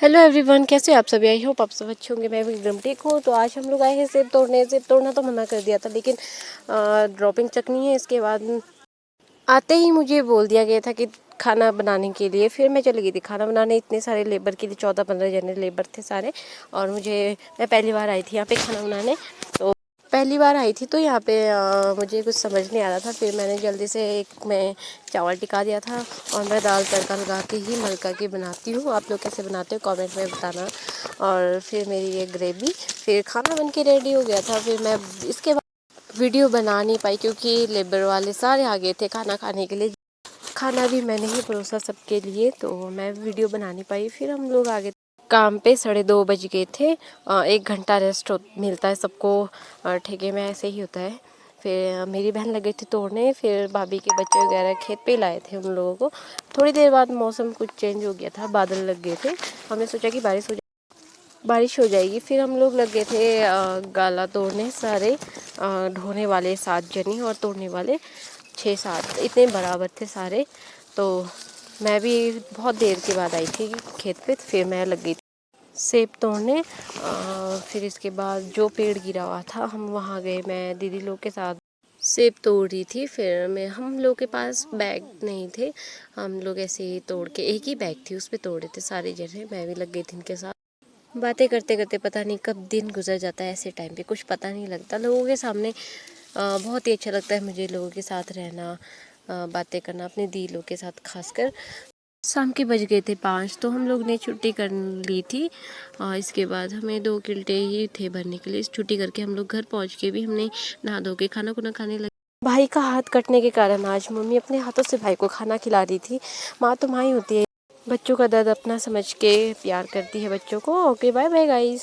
Hello everyone, कैसे हो आप सभी। आई होप आप सब अच्छे होंगे। मैं भी एकदम ठीक हूँ। तो आज हम लोग आए हैं सेब तोड़ने। सेब तोड़ना तो मना कर दिया था, लेकिन ड्रॉपिंग चकनी है। इसके बाद आते ही मुझे बोल दिया गया था कि खाना बनाने के लिए। फिर मैं चली गई थी खाना बनाने। इतने सारे लेबर के लिए 14-15 जने लेबर थे सारे। और मैं पहली बार आई थी यहाँ पे खाना बनाने। तो पहली बार आई थी तो यहाँ पे मुझे कुछ समझ नहीं आ रहा था। फिर मैंने जल्दी से मैं चावल टिका दिया था। और मैं दाल तड़का लगा के ही मलका के बनाती हूँ। आप लोग कैसे बनाते हो कमेंट में बताना। और फिर मेरी ये ग्रेवी, फिर खाना बन के रेडी हो गया था। फिर मैं इसके बाद वीडियो बना नहीं पाई क्योंकि लेबर वाले सारे आ गए थे खाना खाने के लिए। खाना भी मैंने ही परोसा सबके लिए, तो मैं वीडियो बना नहीं पाई। फिर हम लोग आ गए काम पे। 2:30 बज गए थे। 1 घंटा रेस्ट मिलता है सबको ठेके में, ऐसे ही होता है। फिर मेरी बहन लग गई थी तोड़ने। फिर भाभी के बच्चे वगैरह खेत पे लाए थे उन लोगों को। थोड़ी देर बाद मौसम कुछ चेंज हो गया था, बादल लग गए थे। हमने सोचा कि बारिश हो जाएगी। फिर हम लोग लग गए थे गाला तोड़ने सारे। ढोने वाले 7 जने और तोड़ने वाले 6-7, इतने बराबर थे सारे। तो मैं भी बहुत देर के बाद आई थी खेत पे। फिर मैं लग गई सेब तोड़ने। फिर इसके बाद जो पेड़ गिरा हुआ था हम वहाँ गए। मैं दीदी लोग के साथ सेब तोड़ रही थी। फिर हम लोग के पास बैग नहीं थे। हम लोग ऐसे ही तोड़ के, एक ही बैग थी उस पे तोड़े थे सारे जने। मैं भी लग गई थी इनके साथ। बातें करते करते पता नहीं कब दिन गुजर जाता है। ऐसे टाइम पे कुछ पता नहीं लगता। लोगों के सामने बहुत ही अच्छा लगता है मुझे, लोगों के साथ रहना, बातें करना, अपने दी लोग के साथ खासकर। शाम के बज गए थे 5, तो हम लोग ने छुट्टी कर ली थी। इसके बाद हमें 2 घंटे ही थे भरने के लिए। छुट्टी करके हम लोग घर पहुंच के भी हमने नहा धो के खाना खुना खाने लगे। भाई का हाथ कटने के कारण आज मम्मी अपने हाथों से भाई को खाना खिला रही थी। माँ तो माँ ही होती है, बच्चों का दर्द अपना समझ के प्यार करती है बच्चों को। Okay, bye bye guys.